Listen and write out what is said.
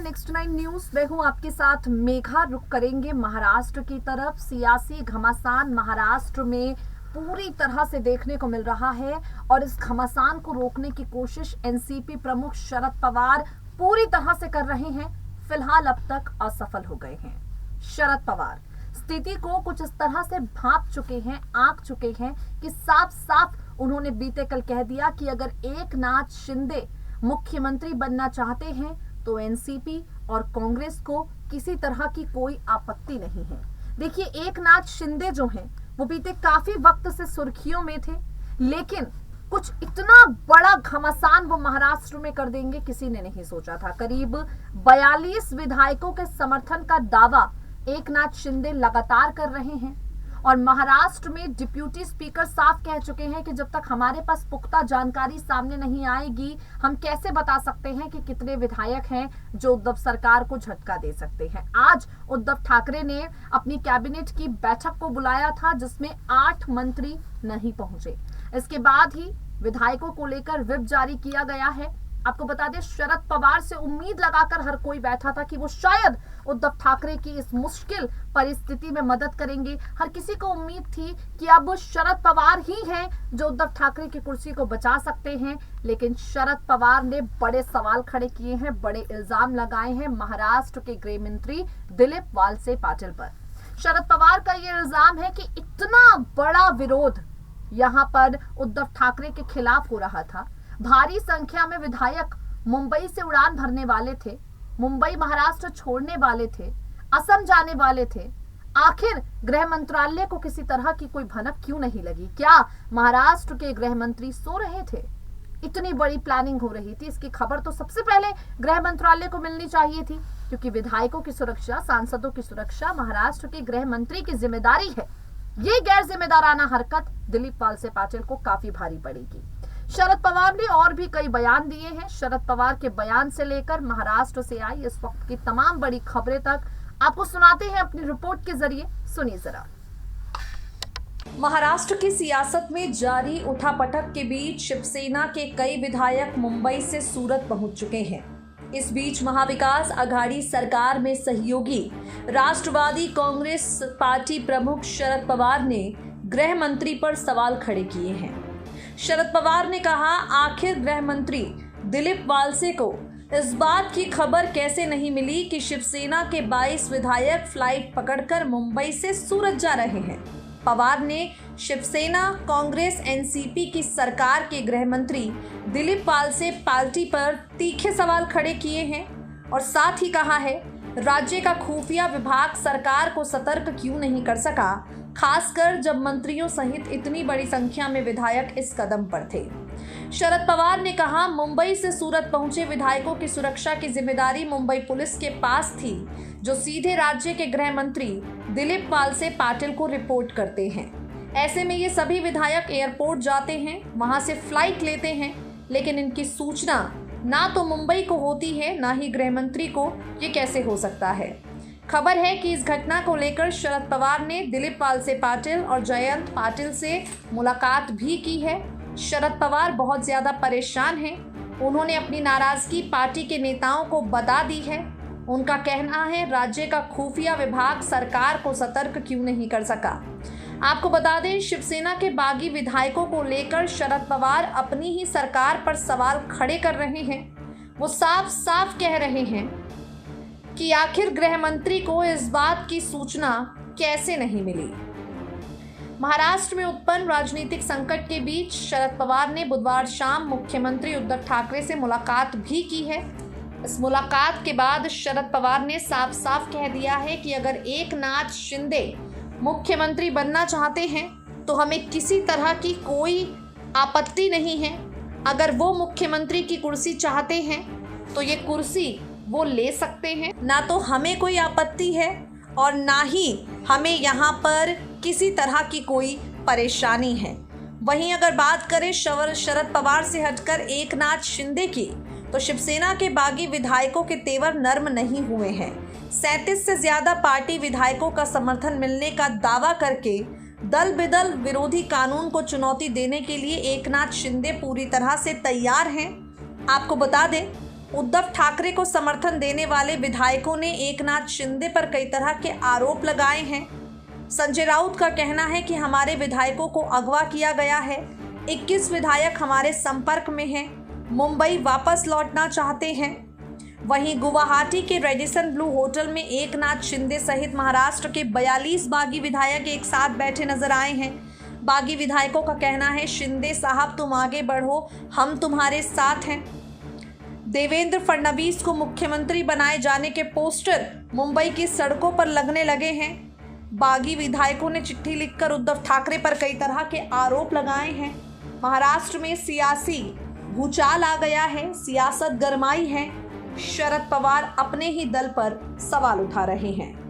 Next 9 news. मैं हूं आपके साथ मेघा। रुक करेंगे महाराष्ट्र की तरफ। सियासी घमासान महाराष्ट्र में पूरी तरह से देखने को मिल रहा है और इस घमासान को रोकने की कोशिश एनसीपी प्रमुख शरद पवार पूरी तरह से कर रहे हैं। फिलहाल अब तक असफल हो गए हैं। शरद पवार स्थिति को कुछ इस तरह से भांप चुके हैं, आंक चुके हैं कि साफ साफ उन्होंने बीते कल कह दिया कि अगर एकनाथ शिंदे मुख्यमंत्री बनना चाहते हैं तो एनसीपी और कांग्रेस को किसी तरह की कोई आपत्ति नहीं है। देखिए, एकनाथ शिंदे जो हैं वो बीते काफी वक्त से सुर्खियों में थे, लेकिन कुछ इतना बड़ा घमासान वो महाराष्ट्र में कर देंगे किसी ने नहीं सोचा था। करीब 42 विधायकों के समर्थन का दावा एकनाथ शिंदे लगातार कर रहे हैं और महाराष्ट्र में डिप्यूटी स्पीकर साफ कह चुके हैं कि जब तक हमारे पास पुख्ता जानकारी सामने नहीं आएगी हम कैसे बता सकते हैं कि कितने विधायक हैं जो उद्धव सरकार को झटका दे सकते हैं। आज उद्धव ठाकरे ने अपनी कैबिनेट की बैठक को बुलाया था जिसमें 8 मंत्री नहीं पहुंचे। इसके बाद ही विधायकों को लेकर व्हिप जारी किया गया है। आपको बता दें, शरद पवार से उम्मीद लगाकर हर कोई बैठा था कि वो शायद उद्धव ठाकरे की इस मुश्किल परिस्थिति में मदद करेंगे। हर किसी को उम्मीद थी कि अब शरद पवार ही हैं जो उद्धव ठाकरे की कुर्सी को बचा सकते हैं, लेकिन शरद पवार ने बड़े सवाल खड़े किए हैं, बड़े इल्जाम लगाए हैं महाराष्ट्र के गृह मंत्री दिलीप वालसे पाटिल पर। शरद पवार का ये इल्जाम है कि इतना बड़ा विरोध यहाँ पर उद्धव ठाकरे के खिलाफ हो रहा था। भारी संख्या में विधायक मुंबई से उड़ान भरने वाले थे, मुंबई महाराष्ट्र छोड़ने वाले थे, असम जाने वाले थे। आखिर गृह मंत्रालय को किसी तरह की कोई भनक क्यों नहीं लगी? क्या महाराष्ट्र के गृह मंत्री सो रहे थे? इतनी बड़ी प्लानिंग हो रही थी, इसकी खबर तो सबसे पहले गृह मंत्रालय को मिलनी चाहिए थी, क्योंकि विधायकों की सुरक्षा, सांसदों की सुरक्षा महाराष्ट्र के गृह मंत्री की जिम्मेदारी है। ये गैर जिम्मेदाराना हरकत दिलीप वालसे पाटिल को काफी भारी पड़ेगी। शरद पवार ने और भी कई बयान दिए हैं। शरद पवार के बयान से लेकर महाराष्ट्र से आई इस वक्त की तमाम बड़ी खबरें तक आपको सुनाते हैं अपनी रिपोर्ट के जरिए। सुनिए जरा। महाराष्ट्र की सियासत में जारी उठापटक के बीच शिवसेना के कई विधायक मुंबई से सूरत पहुंच चुके हैं। इस बीच महाविकास आघाड़ी सरकार में सहयोगी राष्ट्रवादी कांग्रेस पार्टी प्रमुख शरद पवार ने गृह मंत्री पर सवाल खड़े किए हैं। शरद पवार ने कहा, आखिर गृह मंत्री दिलीप वालसे को इस बात की खबर कैसे नहीं मिली कि शिवसेना के 22 विधायक फ्लाइट पकड़कर मुंबई से सूरत जा रहे हैं। पवार ने शिवसेना, कांग्रेस, एनसीपी की सरकार के गृह मंत्री दिलीप वालसे पार्टी पर तीखे सवाल खड़े किए हैं और साथ ही कहा है, राज्य का खुफिया विभाग सरकार को सतर्क क्यों नहीं कर सका, खासकर जब मंत्रियों सहित इतनी बड़ी संख्या में विधायक इस कदम पर थे। शरद पवार ने कहा, मुंबई से सूरत पहुंचे विधायकों की सुरक्षा की जिम्मेदारी मुंबई पुलिस के पास थी, जो सीधे राज्य के गृह मंत्री दिलीप वालसे पाटिल को रिपोर्ट करते हैं। ऐसे में ये सभी विधायक एयरपोर्ट जाते हैं, वहां से फ्लाइट लेते हैं, लेकिन इनकी सूचना ना तो मुंबई को होती है ना ही गृह मंत्री को। ये कैसे हो सकता है? खबर है कि इस घटना को लेकर शरद पवार ने दिलीप वालसे पाटिल और जयंत पाटिल से मुलाकात भी की है। शरद पवार बहुत ज्यादा परेशान हैं। उन्होंने अपनी नाराजगी पार्टी के नेताओं को बता दी है। उनका कहना है, राज्य का खुफिया विभाग सरकार को सतर्क क्यों नहीं कर सका। आपको बता दें, शिवसेना के बागी विधायकों को लेकर शरद पवार अपनी ही सरकार पर सवाल खड़े कर रहे हैं। वो साफ साफ कह रहे हैं कि आखिर गृह मंत्री को इस बात की सूचना कैसे नहीं मिली। महाराष्ट्र में उत्पन्न राजनीतिक संकट के बीच शरद पवार ने बुधवार शाम मुख्यमंत्री उद्धव ठाकरे से मुलाकात भी की है। इस मुलाकात के बाद शरद पवार ने साफ साफ कह दिया है कि अगर एकनाथ शिंदे मुख्यमंत्री बनना चाहते हैं तो हमें किसी तरह की कोई आपत्ति नहीं है। अगर वो मुख्यमंत्री की कुर्सी चाहते हैं तो ये कुर्सी वो ले सकते हैं, ना तो हमें कोई आपत्ति है और ना ही हमें यहाँ पर किसी तरह की कोई परेशानी है। वहीं अगर बात करें शरद पवार से हटकर एकनाथ शिंदे की, तो शिवसेना के बागी विधायकों के तेवर नर्म नहीं हुए हैं। 37 से ज्यादा पार्टी विधायकों का समर्थन मिलने का दावा करके दल बेदल विरोधी कानून को चुनौती देने के लिए एकनाथ शिंदे पूरी तरह से तैयार हैं। आपको बता दें, उद्धव ठाकरे को समर्थन देने वाले विधायकों ने एकनाथ शिंदे पर कई तरह के आरोप लगाए हैं। संजय राउत का कहना है कि हमारे विधायकों को अगवा किया गया है। 21 विधायक हमारे संपर्क में हैं, मुंबई वापस लौटना चाहते हैं। वहीं गुवाहाटी के रेडिसन ब्लू होटल में एकनाथ शिंदे सहित महाराष्ट्र के 42 बागी विधायक एक साथ बैठे नजर आए हैं। बागी विधायकों का कहना है, शिंदे साहब तुम आगे बढ़ो, हम तुम्हारे साथ हैं। देवेंद्र फडणवीस को मुख्यमंत्री बनाए जाने के पोस्टर मुंबई की सड़कों पर लगने लगे हैं। बागी विधायकों ने चिट्ठी लिखकर उद्धव ठाकरे पर कई तरह के आरोप लगाए हैं। महाराष्ट्र में सियासी भूचाल आ गया है, सियासत गरमाई है। शरद पवार अपने ही दल पर सवाल उठा रहे हैं।